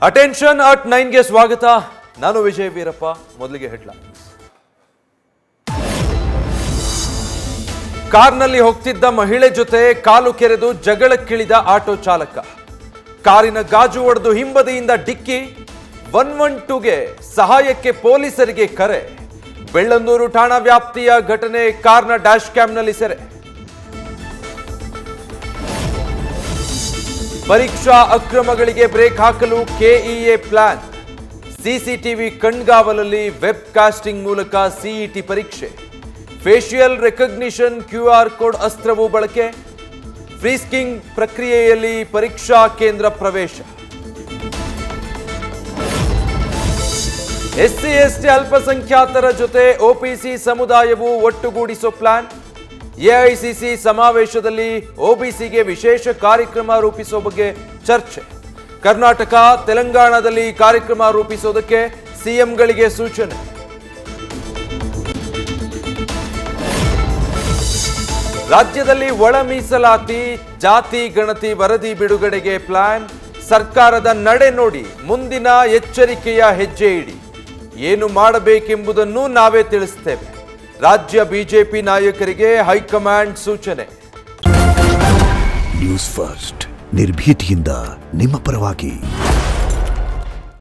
Attention at 9 ಗೆ ಸ್ವಾಗತ. ನಾನು ವಿಜಯ್ ವೀರಪ್ಪ. ಮೊದಲಿಗೆ ಹೆಡ್ಲೈನ್ಸ್. ಕಾರ್ನಲ್ಲಿ ಹೋಗ್ತಿದ್ದ ಮಹಿಳೆ ಜೊತೆ ಕಾಲು ಕೆರೆದು ಜಗಳಕ್ಕಿಳಿದ ಆಟೋ ಚಾಲಕ. ಕಾರಿನ ಗಾಜು ಒಡೆದು ಹಿಂಬದಿಯಿಂದ ಡಿಕ್ಕಿ. 112ಗೆ ಸಹಾಯಕ್ಕೆ ಪೊಲೀಸರಿಗೆ ಕರೆ. ಬೆಳ್ಳಂದೂರು ಠಾಣಾ ವ್ಯಾಪ್ತಿಯ ಘಟನೆ ಕಾರ್ನ ಡ್ಯಾಶ್ ಕ್ಯಾಮ್ನಲ್ಲಿ ಸೆರೆ. ಪರೀಕ್ಷಾ ಅಕ್ರಮಗಳಿಗೆ ಬ್ರೇಕ್ ಹಾಕಲು ಕೆಇಎ ಪ್ಲಾನ್. ಸಿಸಿಟಿವಿ ಕಣ್ಗಾವಲಲ್ಲಿ ವೆಬ್ ಕಾಸ್ಟಿಂಗ್ ಮೂಲಕ ಸಿಇಟಿ ಪರೀಕ್ಷೆ. ಫೇಶಿಯಲ್ ರೆಕಗ್ನಿಷನ್ ಕ್ಯೂಆರ್ ಕೋಡ್ ಅಸ್ತ್ರವೂ ಬಳಕೆ. ಫ್ರೀಸ್ಕಿಂಗ್ ಪ್ರಕ್ರಿಯೆಯಲ್ಲಿ ಪರೀಕ್ಷಾ ಕೇಂದ್ರ ಪ್ರವೇಶ. ಎಸ್ಸಿ ಎಸ್ಟಿ ಅಲ್ಪಸಂಖ್ಯಾತರ ಜೊತೆ ಒಬಿಸಿ ಸಮುದಾಯವು ಒಟ್ಟುಗೂಡಿಸೋ ಪ್ಲಾನ್. ಎಐಸಿಸಿ ಸಮಾವೇಶದಲ್ಲಿ ಒಬಿಸಿಗೆ ವಿಶೇಷ ಕಾರ್ಯಕ್ರಮ ರೂಪಿಸೋ ಬಗ್ಗೆ ಚರ್ಚೆ. ಕರ್ನಾಟಕ ತೆಲಂಗಾಣದಲ್ಲಿ ಕಾರ್ಯಕ್ರಮ ರೂಪಿಸೋದಕ್ಕೆ ಸಿಎಂಗಳಿಗೆ ಸೂಚನೆ. ರಾಜ್ಯದಲ್ಲಿ ಒಳ ಮೀಸಲಾತಿ ಜಾತಿ ಗಣತಿ ವರದಿ ಬಿಡುಗಡೆಗೆ ಪ್ಲಾನ್. ಸರ್ಕಾರದ ನಡೆ ನೋಡಿ ಮುಂದಿನ ಎಚ್ಚರಿಕೆಯ ಹೆಜ್ಜೆ ಇಡಿ. ಏನು ಮಾಡಬೇಕೆಂಬುದನ್ನು ನಾವೇ ತಿಳಿಸುತ್ತೇವೆ. ರಾಜ್ಯ ಬಿಜೆಪಿ ನಾಯಕರಿಗೆ ಹೈಕಮಾಂಡ್ ಸೂಚನೆ. ನ್ಯೂಸ್ ಫಸ್ಟ್ ನಿರ್ಭೀತಿಯಿಂದ ನಿಮ್ಮ ಪರವಾಗಿ.